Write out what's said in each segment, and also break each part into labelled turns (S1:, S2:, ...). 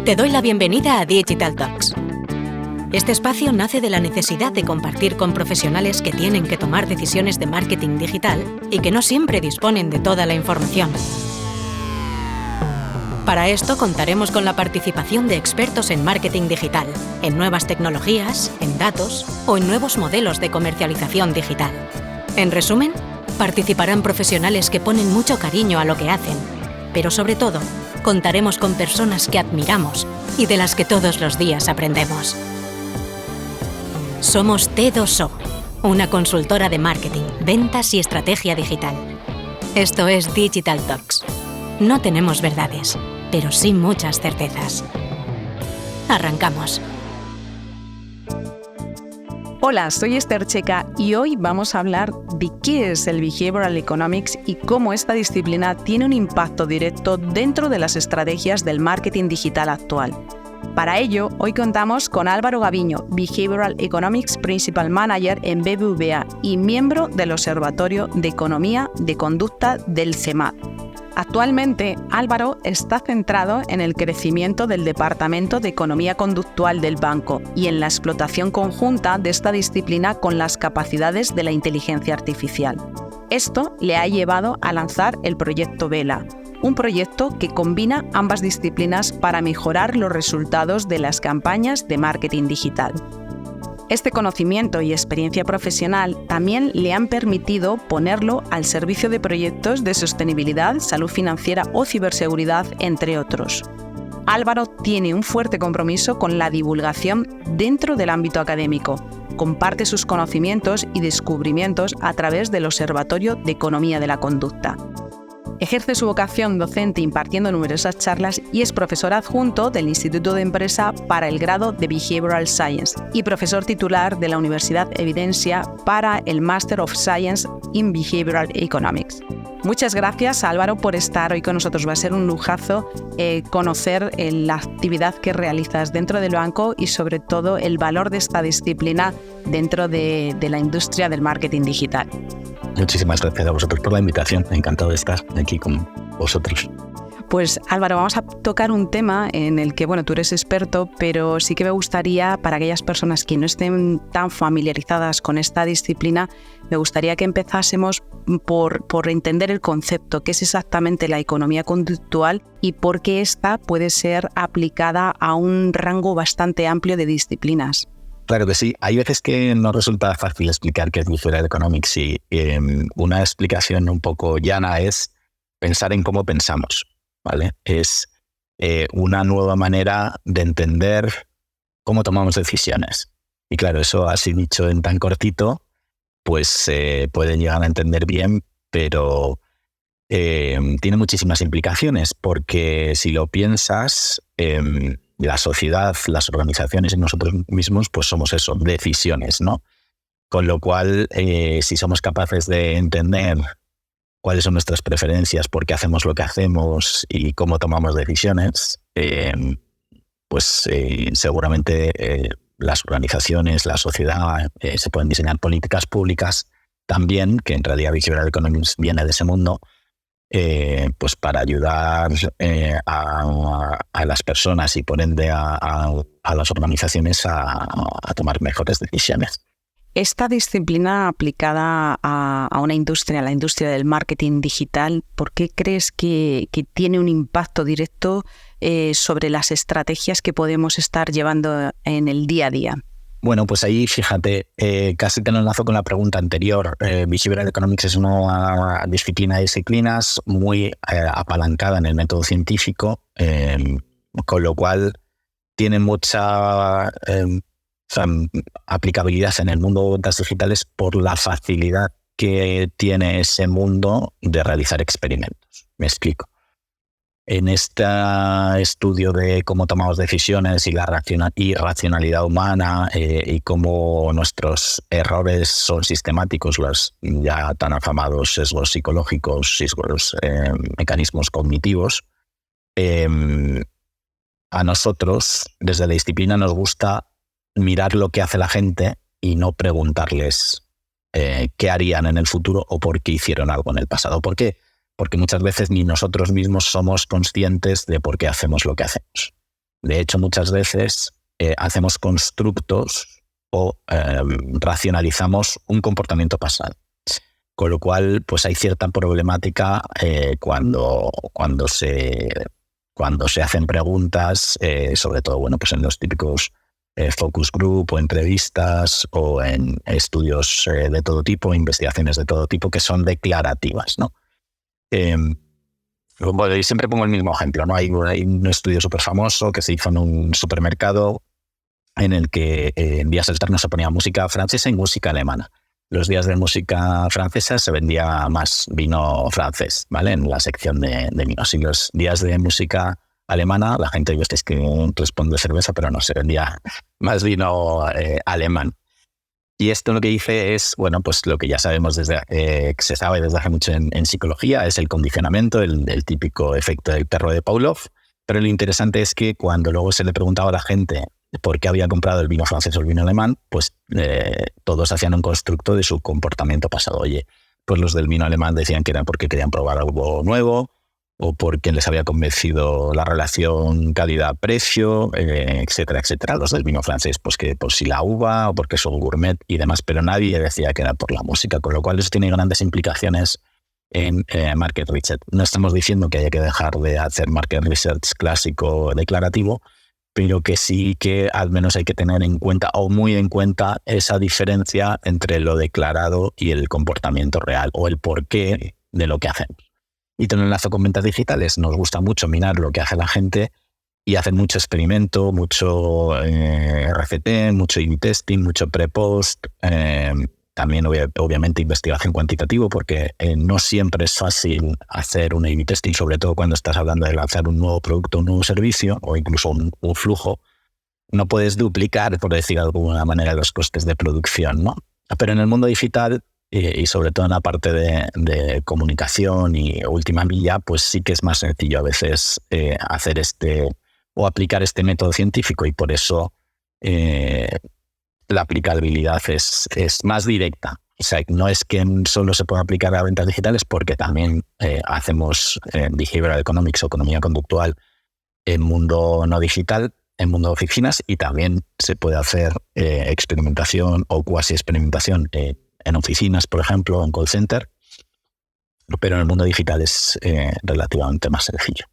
S1: Te doy la bienvenida a Digital Talks. Este espacio nace de la necesidad de compartir con profesionales que tienen que tomar decisiones de marketing digital y que no siempre disponen de toda la información. Para esto contaremos con la participación de expertos en marketing digital, en nuevas tecnologías, en datos o en nuevos modelos de comercialización digital. En resumen, participarán profesionales que ponen mucho cariño a lo que hacen, pero sobre todo, contaremos con personas que admiramos y de las que todos los días aprendemos. Somos T2O, una consultora de marketing, ventas y estrategia digital. Esto es Digital Talks. No tenemos verdades, pero sí muchas certezas. Arrancamos.
S2: Hola, soy Esther Checa y hoy vamos a hablar de qué es el Behavioral Economics y cómo esta disciplina tiene un impacto directo dentro de las estrategias del marketing digital actual. Para ello, hoy contamos con Álvaro Gaviño, Behavioral Economics Principal Manager en BBVA y miembro del Observatorio de Economía de Conducta del CEMAD. Actualmente, Álvaro está centrado en el crecimiento del Departamento de Economía Conductual del banco y en la explotación conjunta de esta disciplina con las capacidades de la inteligencia artificial. Esto le ha llevado a lanzar el proyecto Vela, un proyecto que combina ambas disciplinas para mejorar los resultados de las campañas de marketing digital. Este conocimiento y experiencia profesional también le han permitido ponerlo al servicio de proyectos de sostenibilidad, salud financiera o ciberseguridad, entre otros. Álvaro tiene un fuerte compromiso con la divulgación dentro del ámbito académico. Comparte sus conocimientos y descubrimientos a través del Observatorio de Economía de la Conducta. Ejerce su vocación docente impartiendo numerosas charlas y es profesor adjunto del Instituto de Empresa para el grado de Behavioral Science y profesor titular de la Universidad Evidencia para el Master of Science in Behavioral Economics. Muchas gracias, Álvaro, por estar hoy con nosotros. Va a ser un lujazo conocer la actividad que realizas dentro del banco y sobre todo el valor de esta disciplina dentro de la industria del marketing digital.
S3: Muchísimas gracias a vosotros por la invitación. Encantado de estar aquí con vosotros.
S2: Pues Álvaro, vamos a tocar un tema en el que, tú eres experto, pero sí que me gustaría, para aquellas personas que no estén tan familiarizadas con esta disciplina, me gustaría que empezásemos por entender el concepto, qué es exactamente la economía conductual y por qué esta puede ser aplicada a un rango bastante amplio de disciplinas.
S3: Claro que sí. Hay veces que no resulta fácil explicar qué es Behavioral Economics y una explicación un poco llana es pensar en cómo pensamos, ¿vale? Es una nueva manera de entender cómo tomamos decisiones. Y claro, eso así dicho en tan cortito, pues pueden llegar a entender bien, pero tiene muchísimas implicaciones porque si lo piensas, la sociedad, las organizaciones y nosotros mismos, pues somos eso, decisiones, ¿no? Con lo cual, si somos capaces de entender cuáles son nuestras preferencias, por qué hacemos lo que hacemos y cómo tomamos decisiones, pues seguramente las organizaciones, la sociedad, se pueden diseñar políticas públicas también, que en realidad Behavioral Economics viene de ese mundo, pues para ayudar a las personas y por ende a las organizaciones a tomar mejores decisiones.
S2: Esta disciplina aplicada a una industria, la industria del marketing digital, ¿por qué crees que tiene un impacto directo sobre las estrategias que podemos estar llevando en el día a día?
S3: Bueno, pues ahí, fíjate, casi te lo enlazo con la pregunta anterior. Behavioral Economics es una disciplina de disciplinas muy apalancada en el método científico, con lo cual tiene mucha aplicabilidad en el mundo de ventas digitales por la facilidad que tiene ese mundo de realizar experimentos. Me explico. En este estudio de cómo tomamos decisiones y la racionalidad humana y cómo nuestros errores son sistemáticos, los ya tan afamados sesgos psicológicos, sesgos, mecanismos cognitivos, a nosotros, desde la disciplina, nos gusta mirar lo que hace la gente y no preguntarles qué harían en el futuro o por qué hicieron algo en el pasado. ¿Por qué? Porque muchas veces ni nosotros mismos somos conscientes de por qué hacemos lo que hacemos. De hecho, muchas veces hacemos constructos o racionalizamos un comportamiento pasado. Con lo cual, pues hay cierta problemática cuando se hacen preguntas, sobre todo, bueno, pues en los típicos focus group o entrevistas o en estudios de todo tipo, investigaciones de todo tipo que son declarativas, ¿no? Bueno, y siempre pongo el mismo ejemplo, ¿no? Hay un estudio súper famoso que se hizo en un supermercado en el que en días alternos se ponía música francesa y música alemana. Los días de música francesa se vendía más vino francés, ¿vale? En la sección de vinos. Y los días de música alemana, la gente, es que responde cerveza, pero no, se vendía más vino alemán. Y esto lo que dice es, bueno, pues lo que ya sabemos que se sabe desde hace mucho en psicología, es el condicionamiento, el típico efecto del perro de Pavlov. Pero lo interesante es que cuando luego se le preguntaba a la gente por qué había comprado el vino francés o el vino alemán, pues todos hacían un constructo de su comportamiento pasado. Oye, pues los del vino alemán decían que era porque querían probar algo nuevo, o porque les había convencido la relación calidad-precio, etcétera, etcétera. Los del vino francés, pues que por si la uva o porque son gourmet y demás, pero nadie decía que era por la música, con lo cual eso tiene grandes implicaciones en market research. No estamos diciendo que haya que dejar de hacer market research clásico declarativo, pero que sí que al menos hay que tener en cuenta o muy en cuenta esa diferencia entre lo declarado y el comportamiento real o el porqué de lo que hacemos. Y te lo enlazo con ventas digitales. Nos gusta mucho mirar lo que hace la gente y hacen mucho experimento, mucho RCT, mucho A/B testing, mucho pre-post, también obviamente investigación cuantitativa, porque no siempre es fácil hacer un A/B testing, sobre todo cuando estás hablando de lanzar un nuevo producto, un nuevo servicio o incluso un flujo. No puedes duplicar, por decir de alguna manera, los costes de producción, ¿no? Pero en el mundo digital y sobre todo en la parte de comunicación y última milla, pues sí que es más sencillo a veces hacer o aplicar este método científico, y por eso la aplicabilidad es más directa. O sea, no es que solo se pueda aplicar a ventas digitales, porque también hacemos behavioral economics o economía conductual en mundo no digital, en mundo de oficinas, y también se puede hacer experimentación o cuasi experimentación en oficinas, por ejemplo, en call center, pero en el mundo digital es relativamente más sencillo.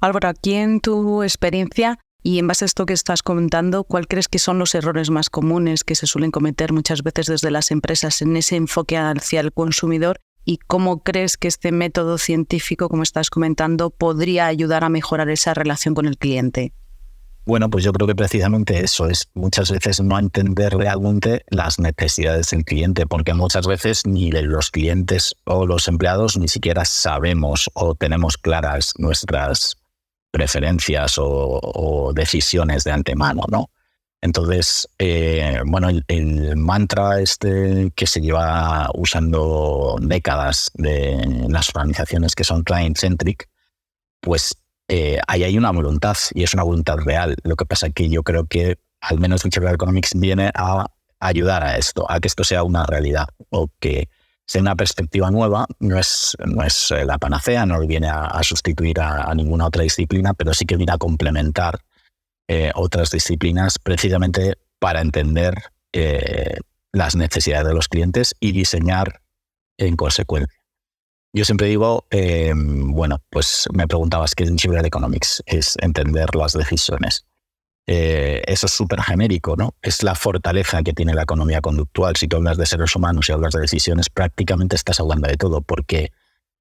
S2: Álvaro, aquí en tu experiencia y en base a esto que estás comentando, ¿cuál crees que son los errores más comunes que se suelen cometer muchas veces desde las empresas en ese enfoque hacia el consumidor? ¿Y cómo crees que este método científico, como estás comentando, podría ayudar a mejorar esa relación con el cliente?
S3: Bueno, pues yo creo que precisamente eso es muchas veces no entender realmente las necesidades del cliente, porque muchas veces ni los clientes o los empleados ni siquiera sabemos o tenemos claras nuestras preferencias o decisiones de antemano, ¿no? Entonces, bueno, el mantra que se lleva usando décadas de las organizaciones que son client-centric, pues ahí hay una voluntad, y es una voluntad real. Lo que pasa es que yo creo que al menos Behavioral Economics viene a ayudar a esto, a que esto sea una realidad, o que sea una perspectiva nueva. No es la panacea, no viene a sustituir a ninguna otra disciplina, pero sí que viene a complementar otras disciplinas, precisamente para entender las necesidades de los clientes y diseñar en consecuencia. Yo siempre digo, bueno, pues me preguntabas qué es Behavioral Economics, es entender las decisiones. Eso es súper genérico, ¿no? Es la fortaleza que tiene la economía conductual. Si tú hablas de seres humanos y hablas de decisiones, prácticamente estás hablando de todo, porque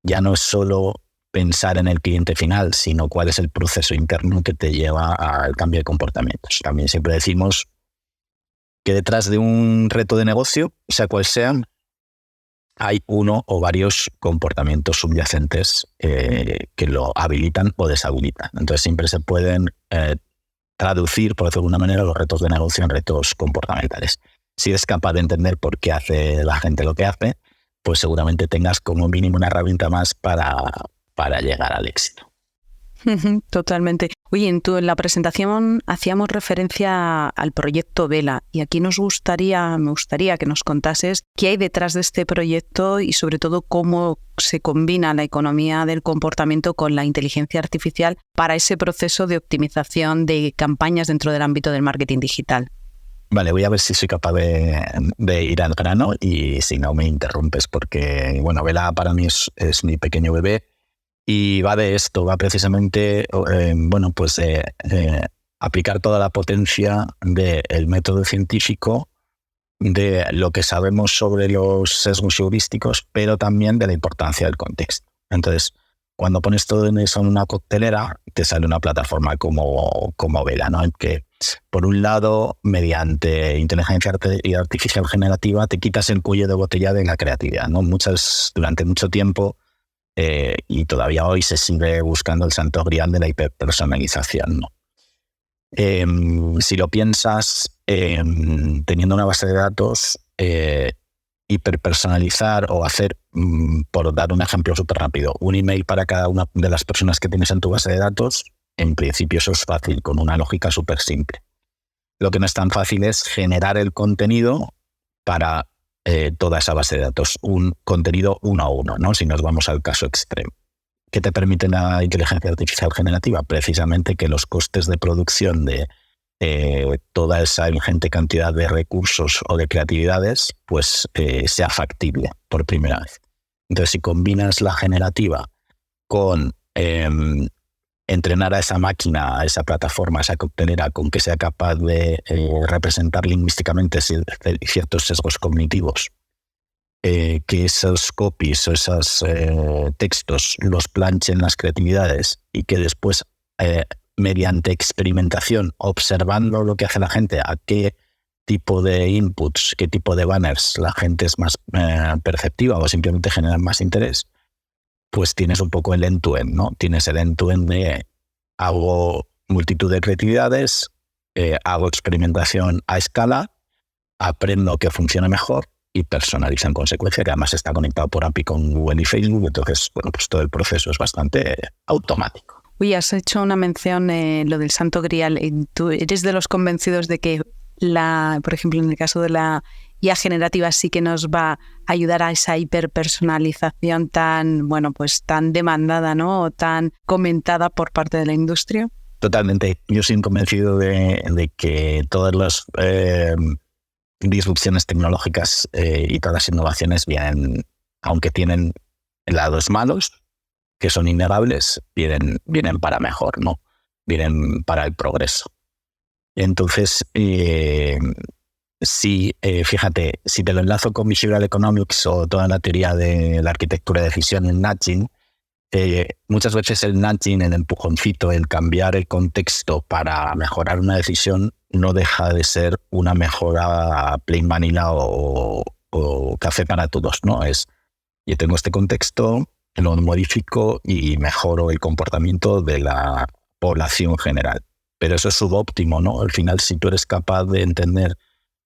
S3: ya no es solo pensar en el cliente final, sino cuál es el proceso interno que te lleva al cambio de comportamientos. También siempre decimos que detrás de un reto de negocio, sea cual sea, hay uno o varios comportamientos subyacentes que lo habilitan o deshabilitan. Entonces siempre se pueden traducir, por decirlo de alguna manera, los retos de negocio en retos comportamentales. Si eres capaz de entender por qué hace la gente lo que hace, pues seguramente tengas como mínimo una herramienta más para llegar al éxito.
S2: Totalmente. Oye, en la presentación hacíamos referencia al proyecto Vela y aquí me gustaría que nos contases qué hay detrás de este proyecto y sobre todo cómo se combina la economía del comportamiento con la inteligencia artificial para ese proceso de optimización de campañas dentro del ámbito del marketing digital.
S3: Vale, voy a ver si soy capaz de ir al grano y si no me interrumpes porque, bueno, Vela para mí es mi pequeño bebé. Y va de esto, va precisamente, aplicar toda la potencia del método científico, de lo que sabemos sobre los sesgos heurísticos, pero también de la importancia del contexto. Entonces, cuando pones todo eso en una coctelera, te sale una plataforma como Vela, ¿no? En que, por un lado, mediante inteligencia artificial generativa, te quitas el cuello de botella de la creatividad, ¿no? Durante mucho tiempo, y todavía hoy se sigue buscando el santo grial de la hiperpersonalización, ¿no? Si lo piensas, teniendo una base de datos, hiperpersonalizar o hacer, por dar un ejemplo súper rápido, un email para cada una de las personas que tienes en tu base de datos, en principio eso es fácil, con una lógica súper simple. Lo que no es tan fácil es generar el contenido para toda esa base de datos, un contenido uno a uno, ¿no? Si nos vamos al caso extremo. ¿Qué te permite la inteligencia artificial generativa? Precisamente que los costes de producción de toda esa ingente cantidad de recursos o de creatividades, pues sea factible por primera vez. Entonces, si combinas la generativa con entrenar a esa máquina, a esa plataforma, a esa coctelera, con que sea capaz de representar lingüísticamente ciertos sesgos cognitivos, que esos copies o esos textos los planchen las creatividades y que después, mediante experimentación, observando lo que hace la gente, a qué tipo de inputs, qué tipo de banners la gente es más perceptiva o simplemente generan más interés, pues tienes un poco el end-to-end, ¿no? Tienes el end-to-end de hago multitud de creatividades, hago experimentación a escala, aprendo que funcione mejor y personaliza en consecuencia, que además está conectado por API con Google y Facebook, entonces, bueno, pues todo el proceso es bastante automático.
S2: Uy, has hecho una mención, lo del santo grial. ¿Tú eres de los convencidos de que por ejemplo, en el caso de la IA generativa sí que nos va a ayudar a esa hiperpersonalización tan demandada, ¿no? O tan comentada por parte de la industria?
S3: Totalmente. Yo soy convencido de que todas las disrupciones tecnológicas y todas las innovaciones vienen, aunque tienen lados malos, que son innegables, vienen para mejor, ¿no? Vienen para el progreso. Entonces, fíjate, si te lo enlazo con Behavioral Economics o toda la teoría de la arquitectura de decisión, el nudging, muchas veces el nudging, el empujoncito, el cambiar el contexto para mejorar una decisión, no deja de ser una mejora plain vanilla o café para todos, ¿no? Yo tengo este contexto, lo modifico y mejoro el comportamiento de la población general. Pero eso es subóptimo, ¿no? Al final, si tú eres capaz de entender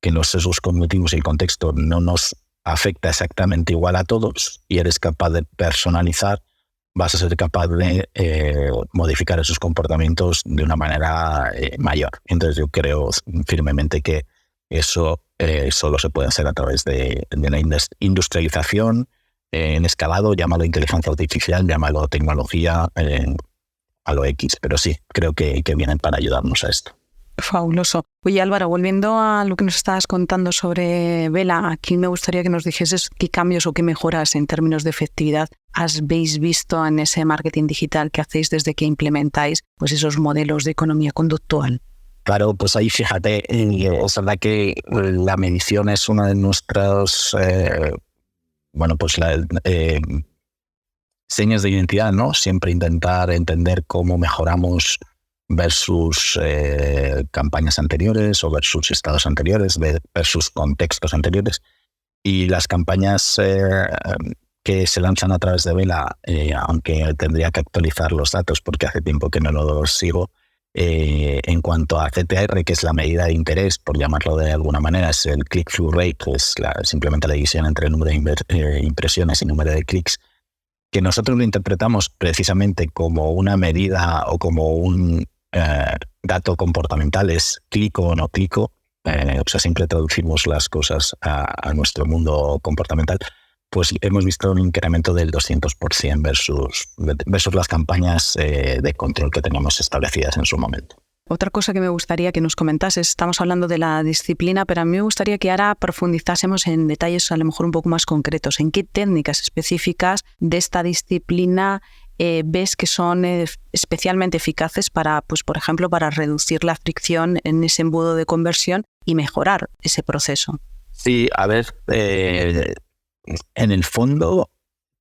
S3: que los sesgos cognitivos y el contexto no nos afecta exactamente igual a todos y eres capaz de personalizar, vas a ser capaz de modificar esos comportamientos de una manera mayor. Entonces yo creo firmemente que eso solo se puede hacer a través de la industrialización en escalado, llámalo inteligencia artificial, llámalo tecnología, a lo X, pero sí, creo que vienen para ayudarnos a esto.
S2: Fabuloso. Oye, Álvaro, volviendo a lo que nos estabas contando sobre Vela, aquí me gustaría que nos dijeses qué cambios o qué mejoras en términos de efectividad habéis visto en ese marketing digital que hacéis desde que implementáis pues esos modelos de economía conductual.
S3: Claro, pues ahí fíjate, es verdad que la medición es una de nuestras señas de identidad, ¿no? Siempre intentar entender cómo mejoramos versus campañas anteriores o versus estados anteriores, versus contextos anteriores. Y las campañas que se lanzan a través de Vela, aunque tendría que actualizar los datos porque hace tiempo que no los sigo, en cuanto a CTR, que es la medida de interés, por llamarlo de alguna manera, es el click-through rate, que es simplemente la división entre el número de impresiones y número de clics. que nosotros lo interpretamos precisamente como una medida o como un dato comportamental, es clico o no clico, o sea, siempre traducimos las cosas a nuestro mundo comportamental, pues hemos visto un incremento del 200% versus las campañas de control que teníamos establecidas en su momento.
S2: Otra cosa que me gustaría que nos comentases, estamos hablando de la disciplina, pero a mí me gustaría que ahora profundizásemos en detalles a lo mejor un poco más concretos. ¿En qué técnicas específicas de esta disciplina ves que son especialmente eficaces para, pues, por ejemplo, para reducir la fricción en ese embudo de conversión y mejorar ese proceso?
S3: Sí, a ver, en el fondo,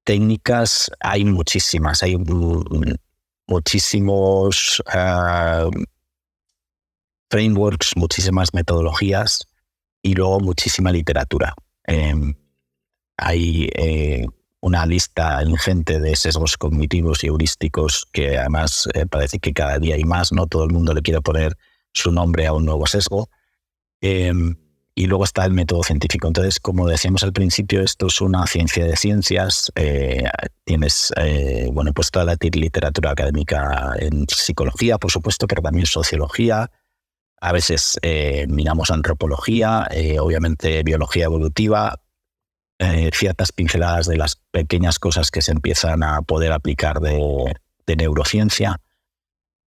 S3: técnicas hay muchísimas, hay muchísimos frameworks, muchísimas metodologías y luego muchísima literatura. Hay una lista ingente de sesgos cognitivos y heurísticos que además parece que cada día hay más, ¿no? Todo el mundo le quiere poner su nombre a un nuevo sesgo. Y luego está el método científico. Entonces, como decíamos al principio, esto es una ciencia de ciencias. Tienes pues toda la literatura académica en psicología, por supuesto, pero también sociología. A veces miramos antropología, obviamente biología evolutiva, ciertas pinceladas de las pequeñas cosas que se empiezan a poder aplicar de neurociencia.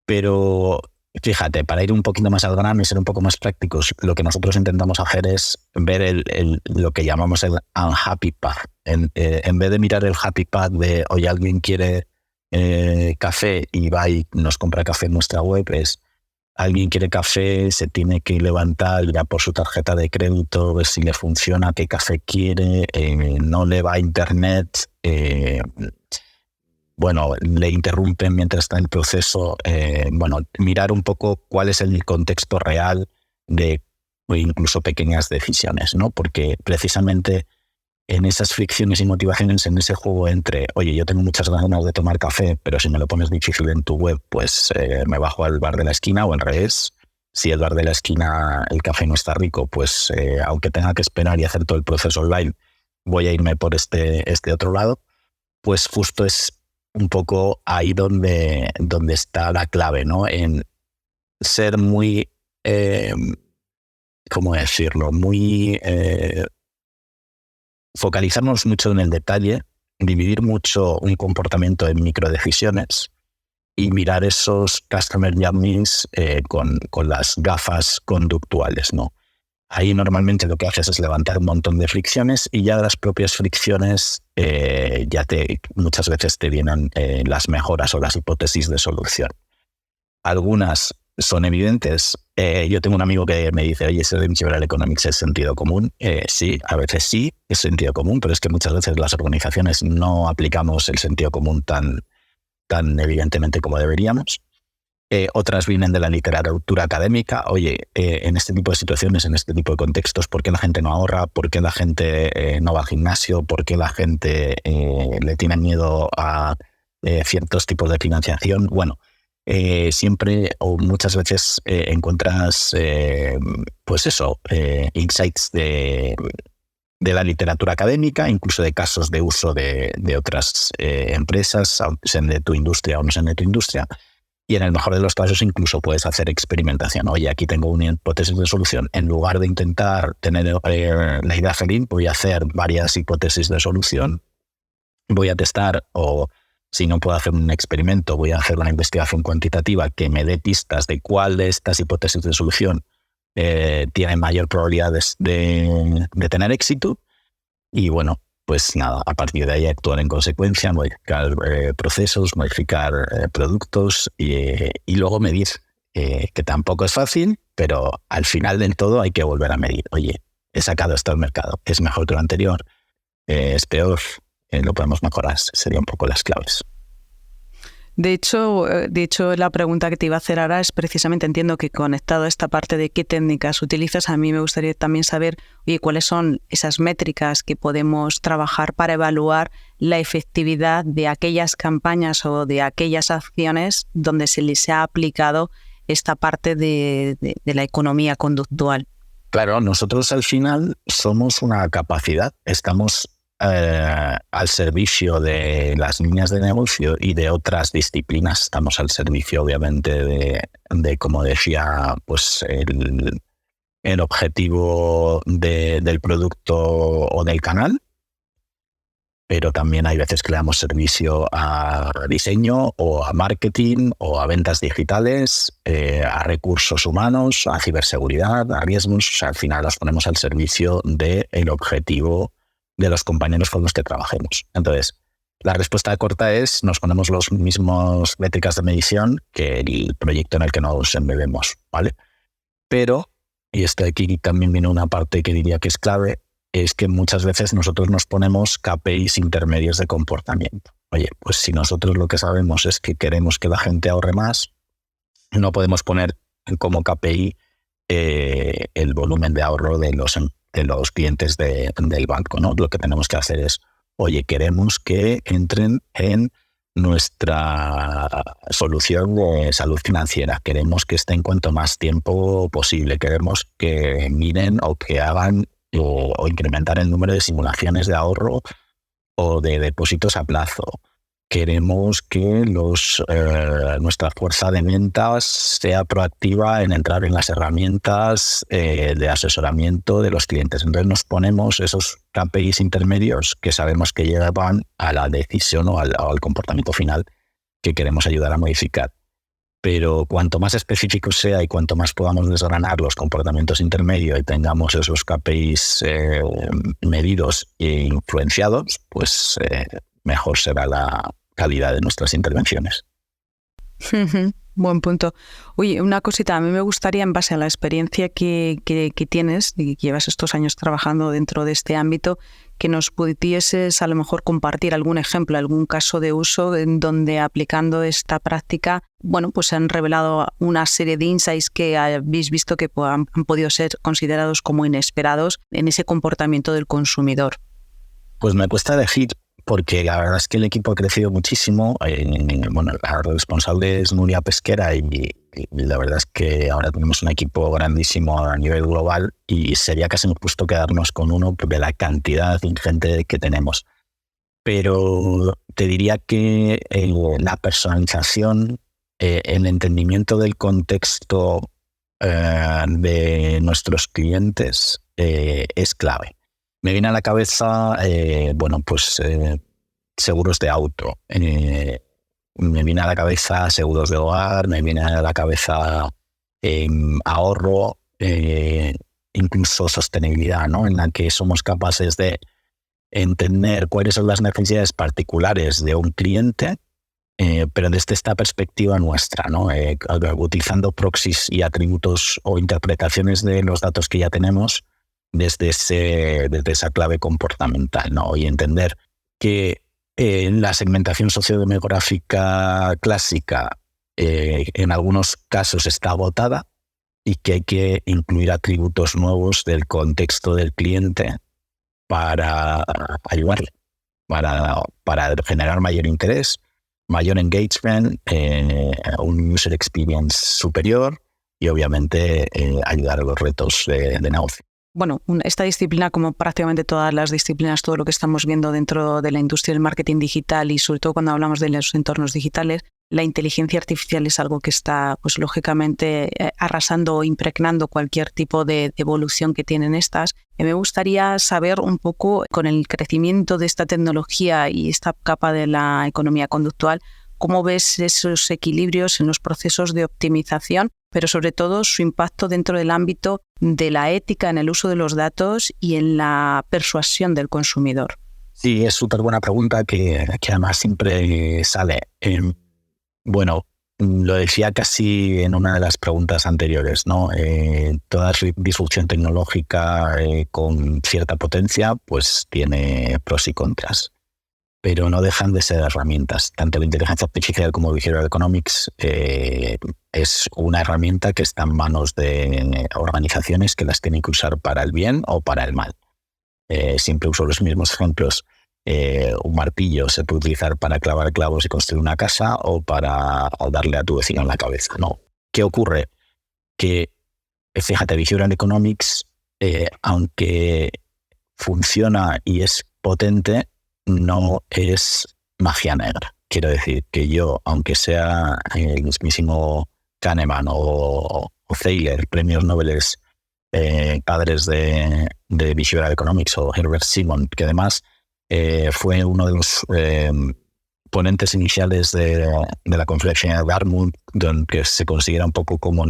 S3: Pero fíjate, para ir un poquito más al grano y ser un poco más prácticos, lo que nosotros intentamos hacer es ver lo que llamamos el unhappy path. En vez de mirar el happy path de, oye, alguien quiere café y va y nos compra café en nuestra web, es alguien quiere café, se tiene que levantar, ir a por su tarjeta de crédito, ver si le funciona, qué café quiere, no le va a internet, le interrumpen mientras está en el proceso. Mirar un poco cuál es el contexto real de incluso pequeñas decisiones, ¿no? Porque precisamente en esas fricciones y motivaciones, en ese juego entre, oye, yo tengo muchas ganas de tomar café, pero si me lo pones difícil en tu web, pues me bajo al bar de la esquina, o al revés. Si el bar de la esquina el café no está rico, pues aunque tenga que esperar y hacer todo el proceso online, voy a irme por este otro lado. Pues justo es un poco ahí donde está la clave, ¿no? En ser muy, ¿cómo decirlo? Muy focalizarnos mucho en el detalle, dividir mucho un comportamiento en microdecisiones y mirar esos customer journeys con las gafas conductuales, ¿no? Ahí normalmente lo que haces es levantar un montón de fricciones y ya de las propias fricciones muchas veces te vienen las mejoras o las hipótesis de solución. Algunas son evidentes. Yo tengo un amigo que me dice, oye, ¿ese behavioral economics es sentido común? Sí, a veces sí, es sentido común, pero es que muchas veces las organizaciones no aplicamos el sentido común tan evidentemente como deberíamos. Otras vienen de la literatura académica. Oye, en este tipo de situaciones, en este tipo de contextos, ¿por qué la gente no ahorra? ¿Por qué la gente no va al gimnasio? ¿Por qué la gente le tiene miedo a ciertos tipos de financiación? Bueno, siempre o muchas veces encuentras insights de la literatura académica, incluso de casos de uso de otras empresas, sean de tu industria o no sean de tu industria. Y en el mejor de los casos incluso puedes hacer experimentación. Oye, aquí tengo una hipótesis de solución. En lugar de intentar tener la idea feliz, voy a hacer varias hipótesis de solución. Voy a testar, o si no puedo hacer un experimento, voy a hacer una investigación cuantitativa que me dé pistas de cuál de estas hipótesis de solución tiene mayor probabilidad de tener éxito. Y bueno, pues nada, a partir de ahí actuar en consecuencia, modificar procesos, modificar productos y luego medir, que tampoco es fácil, pero al final del todo hay que volver a medir. Oye, he sacado esto al mercado, ¿es mejor que lo anterior? ¿Es peor? Lo podemos mejorar, serían un poco las claves.
S2: De hecho, la pregunta que te iba a hacer ahora es precisamente, entiendo que conectado a esta parte de qué técnicas utilizas, a mí me gustaría también saber, oye, cuáles son esas métricas que podemos trabajar para evaluar la efectividad de aquellas campañas o de aquellas acciones donde se les ha aplicado esta parte de la economía conductual.
S3: Claro, nosotros al final somos una capacidad, estamos al servicio de las líneas de negocio y de otras disciplinas. Estamos al servicio, obviamente, de como decía, pues el objetivo del producto o del canal, pero también hay veces que le damos servicio a diseño o a marketing o a ventas digitales, a recursos humanos, a ciberseguridad, a riesgos. O sea, al final las ponemos al servicio del objetivo de los compañeros con los que trabajemos. Entonces, la respuesta corta es: nos ponemos los mismos métricas de medición que el proyecto en el que nos embebemos, ¿vale? Pero, y aquí también viene una parte que diría que es clave, es que muchas veces nosotros nos ponemos KPIs intermedios de comportamiento. Oye, pues si nosotros lo que sabemos es que queremos que la gente ahorre más, no podemos poner como KPI el volumen de ahorro de los clientes del banco, ¿no? Lo que tenemos que hacer es, oye, queremos que entren en nuestra solución de salud financiera, queremos que estén cuanto más tiempo posible, queremos que miren o que hagan o incrementar el número de simulaciones de ahorro o de depósitos a plazo. Queremos que nuestra fuerza de ventas sea proactiva en entrar en las herramientas de asesoramiento de los clientes. Entonces nos ponemos esos KPIs intermedios que sabemos que llevan a la decisión o al comportamiento final que queremos ayudar a modificar. Pero cuanto más específico sea y cuanto más podamos desgranar los comportamientos intermedios y tengamos esos KPIs medidos e influenciados, pues mejor será la calidad de nuestras intervenciones.
S2: Buen punto. Oye, una cosita, a mí me gustaría, en base a la experiencia que tienes y que llevas estos años trabajando dentro de este ámbito, que nos pudieses a lo mejor compartir algún ejemplo, algún caso de uso en donde aplicando esta práctica, bueno, pues se han revelado una serie de insights que habéis visto que han podido ser considerados como inesperados en ese comportamiento del consumidor.
S3: Pues me cuesta decir, porque la verdad es que el equipo ha crecido muchísimo. Bueno, la responsable es Nuria Pesquera y la verdad es que ahora tenemos un equipo grandísimo a nivel global y sería casi injusto quedarnos con uno de la cantidad ingente que tenemos. Pero te diría que la personalización, el entendimiento del contexto de nuestros clientes es clave. Me viene a la cabeza, seguros de auto, me viene a la cabeza seguros de hogar, me viene a la cabeza ahorro, incluso sostenibilidad, ¿no? En la que somos capaces de entender cuáles son las necesidades particulares de un cliente, pero desde esta perspectiva nuestra, ¿no? Utilizando proxies y atributos o interpretaciones de los datos que ya tenemos, desde esa clave comportamental, ¿no? Y entender que la segmentación sociodemográfica clásica en algunos casos está agotada y que hay que incluir atributos nuevos del contexto del cliente para ayudarle, para generar mayor interés, mayor engagement, un user experience superior y obviamente ayudar a los retos de negocio.
S2: Bueno, esta disciplina, como prácticamente todas las disciplinas, todo lo que estamos viendo dentro de la industria del marketing digital y sobre todo cuando hablamos de los entornos digitales, la inteligencia artificial es algo que está, pues lógicamente, arrasando o impregnando cualquier tipo de evolución que tienen estas. Me gustaría saber un poco, con el crecimiento de esta tecnología y esta capa de la economía conductual, ¿cómo ves esos equilibrios en los procesos de optimización, pero sobre todo su impacto dentro del ámbito de la ética en el uso de los datos y en la persuasión del consumidor?
S3: Sí, es súper buena pregunta que además siempre sale. Bueno, lo decía casi en una de las preguntas anteriores, ¿no? Toda disrupción tecnológica con cierta potencia pues tiene pros y contras, pero no dejan de ser herramientas. Tanto la inteligencia artificial como el behavioral economics es una herramienta que está en manos de organizaciones que las tienen que usar para el bien o para el mal. Siempre uso los mismos ejemplos. Un martillo se puede utilizar para clavar clavos y construir una casa o para darle a tu vecino en la cabeza, ¿no? ¿Qué ocurre? Que, fíjate, behavioral economics, aunque funciona y es potente no es magia negra. Quiero decir que yo, aunque sea el mismísimo Kahneman o Thaler, premios Nobel, padres de Behavioral Economics, o Herbert Simon, que además fue uno de los ponentes iniciales de la conferencia de Dartmouth, que se considera un poco como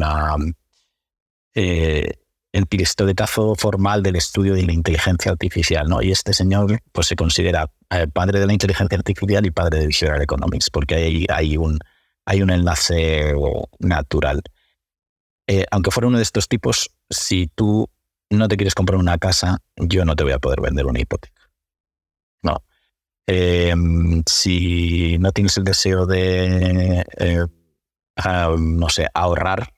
S3: el pistoletazo formal del estudio de la inteligencia artificial, ¿no? Y este señor pues se considera padre de la inteligencia artificial y padre de Behavioral Economics, porque hay un enlace natural. Aunque fuera uno de estos tipos, si tú no te quieres comprar una casa, yo no te voy a poder vender una hipoteca. No. Si no tienes el deseo de, no sé, ahorrar,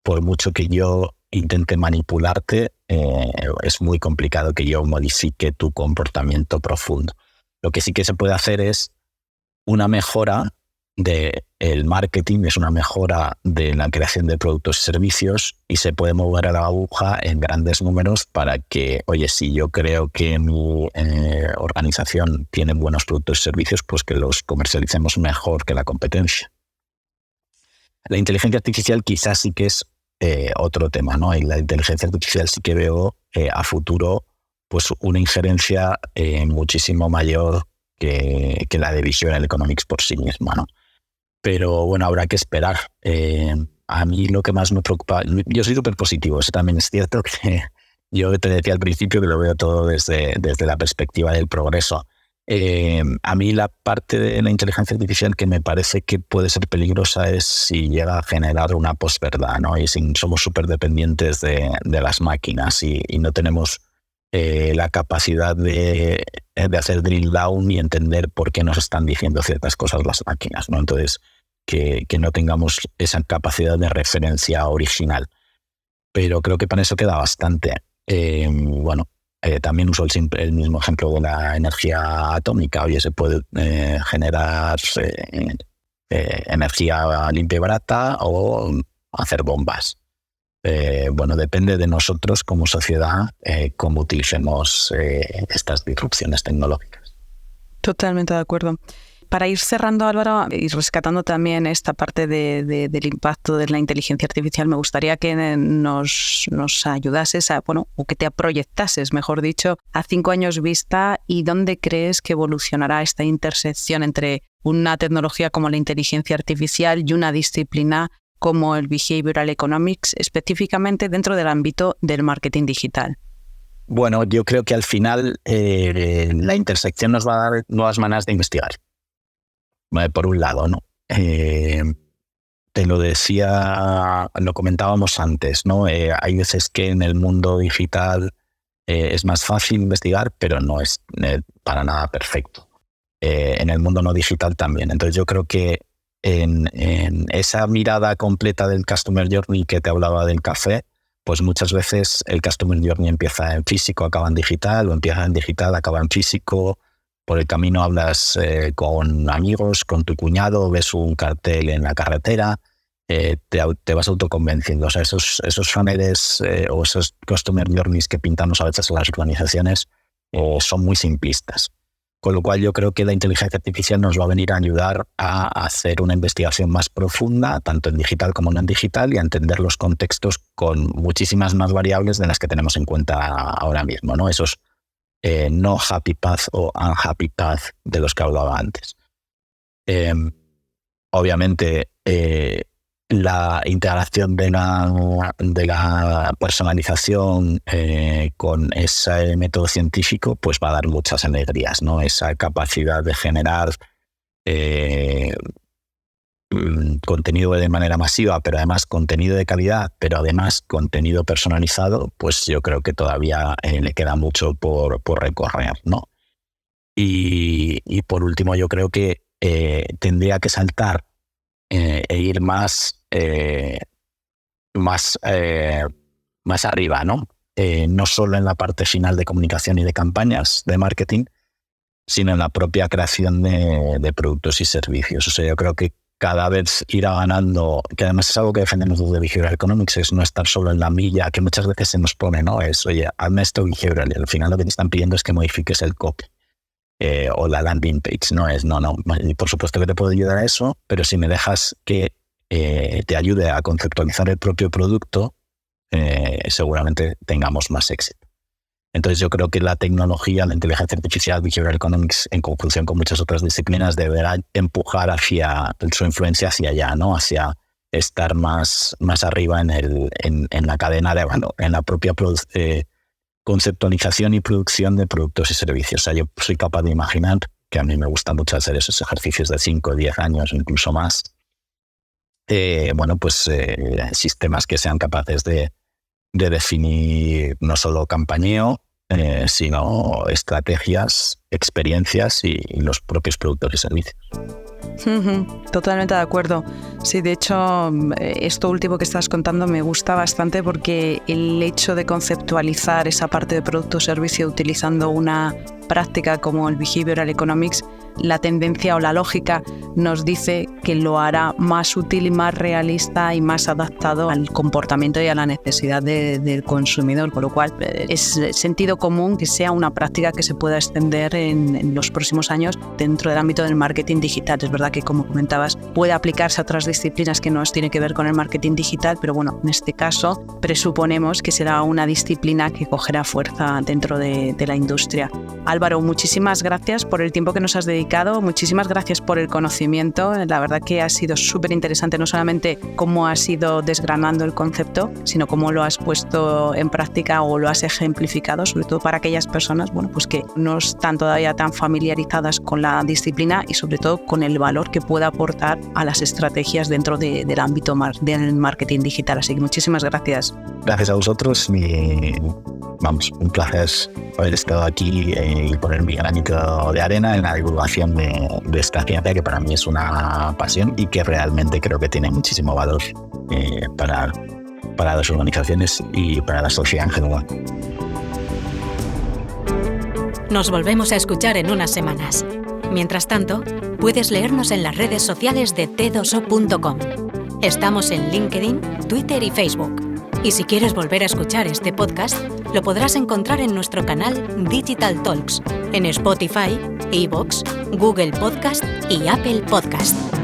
S3: por mucho que yo intente manipularte, es muy complicado que yo modifique tu comportamiento profundo. Lo que sí que se puede hacer es una mejora del marketing, es una mejora de la creación de productos y servicios, y se puede mover a la aguja en grandes números para que, oye, si yo creo que mi organización tiene buenos productos y servicios, pues que los comercialicemos mejor que la competencia. La inteligencia artificial quizás sí que es otro tema, ¿no? Y la inteligencia artificial sí que veo a futuro pues una injerencia muchísimo mayor que la de Behavioral Economics por sí misma, ¿no? Pero bueno, habrá que esperar. A mí lo que más me preocupa, yo soy súper positivo, eso también es cierto, que yo te decía al principio que lo veo todo desde la perspectiva del progreso. A mí la parte de la inteligencia artificial que me parece que puede ser peligrosa es si llega a generar una posverdad, ¿no? Y si somos súper dependientes de las máquinas y no tenemos la capacidad de hacer drill down y entender por qué nos están diciendo ciertas cosas las máquinas, ¿no? Entonces, que no tengamos esa capacidad de referencia original. Pero creo que para eso queda bastante. También uso el mismo ejemplo de la energía atómica. Oye, se puede generar energía limpia y barata o hacer bombas. Depende de nosotros como sociedad cómo utilicemos estas disrupciones tecnológicas. Totalmente de acuerdo. Para ir cerrando, Álvaro, y rescatando también esta parte del impacto de la inteligencia artificial, me gustaría que nos ayudases o que te proyectases, mejor dicho, a 5 años vista, y dónde crees que evolucionará esta intersección entre una tecnología como la inteligencia artificial y una disciplina como el Behavioral Economics, específicamente dentro del ámbito del marketing digital. Bueno, yo creo que al final la intersección nos va a dar nuevas maneras de investigar. Por un lado, ¿no? Te lo decía, lo comentábamos antes, ¿no? Hay veces que en el mundo digital es más fácil investigar, pero no es para nada perfecto. En el mundo no digital también. Entonces yo creo que en esa mirada completa del Customer Journey que te hablaba del café, pues muchas veces el Customer Journey empieza en físico, acaba en digital, o empieza en digital, acaba en físico. Por el camino hablas con amigos, con tu cuñado, ves un cartel en la carretera, te vas autoconvenciendo. O sea, esos funnels o esos customer journeys que pintamos a veces en las organizaciones son muy simplistas. Con lo cual yo creo que la inteligencia artificial nos va a venir a ayudar a hacer una investigación más profunda, tanto en digital como no en digital, y a entender los contextos con muchísimas más variables de las que tenemos en cuenta ahora mismo, ¿no? Esos no happy path o unhappy path de los que hablaba antes. Obviamente, la integración de la personalización con ese método científico pues va a dar muchas alegrías, ¿no? Esa capacidad de generar contenido de manera masiva, pero además contenido de calidad, pero además contenido personalizado, pues yo creo que todavía le queda mucho por recorrer, ¿no? Y por último, yo creo que tendría que saltar e ir más arriba, ¿no? No solo en la parte final de comunicación y de campañas de marketing, sino en la propia creación de productos y servicios. O sea, yo creo que cada vez irá ganando, que además es algo que defendemos desde Behavioral Economics, es no estar solo en la milla, que muchas veces se nos pone, ¿no? Es, oye, hazme esto behavioral, y al final lo que te están pidiendo es que modifiques el copy. o la landing page. No, por supuesto que te puedo ayudar a eso, pero si me dejas que te ayude a conceptualizar el propio producto, seguramente tengamos más éxito. Entonces yo creo que la tecnología, la inteligencia artificial, Behavioral Economics, en conjunción con muchas otras disciplinas, deberá empujar hacia su influencia hacia allá, ¿no? Hacia estar más arriba en la cadena de valor, en la propia conceptualización y producción de productos y servicios. O sea, yo soy capaz de imaginar, que a mí me gusta mucho hacer esos ejercicios de 5 o 10 años, incluso más, sistemas que sean capaces de definir no solo campañeo, sino estrategias, experiencias y los propios productos y servicios.
S2: Totalmente de acuerdo. Sí, de hecho, esto último que estás contando me gusta bastante porque el hecho de conceptualizar esa parte de producto o servicio utilizando una práctica como el Behavioral Economics, la tendencia o la lógica nos dice que lo hará más útil y más realista y más adaptado al comportamiento y a la necesidad del consumidor, con lo cual es sentido común que sea una práctica que se pueda extender en los próximos años dentro del ámbito del marketing digital. Es verdad que, como comentabas, puede aplicarse a otras disciplinas que no tienen que ver con el marketing digital, pero bueno, en este caso presuponemos que será una disciplina que cogerá fuerza dentro de la industria. Álvaro, muchísimas gracias por el tiempo que nos has dedicado, muchísimas gracias por el conocimiento. La verdad que ha sido súper interesante, no solamente cómo has ido desgranando el concepto, sino cómo lo has puesto en práctica o lo has ejemplificado, sobre todo para aquellas personas que no están todavía tan familiarizadas con la disciplina y sobre todo con el valor que pueda aportar a las estrategias dentro del ámbito del marketing digital. Así que muchísimas gracias.
S3: Gracias a vosotros. Un placer haber estado aquí y poner mi granito de arena en la divulgación de esta ciencia, que para mí es una pasión y que realmente creo que tiene muchísimo valor para las organizaciones y para la sociedad en general.
S1: Nos volvemos a escuchar en unas semanas. Mientras tanto, puedes leernos en las redes sociales de t2o.com. Estamos en LinkedIn, Twitter y Facebook. Y si quieres volver a escuchar este podcast, lo podrás encontrar en nuestro canal Digital Talks, en Spotify, iVoox, Google Podcast y Apple Podcast.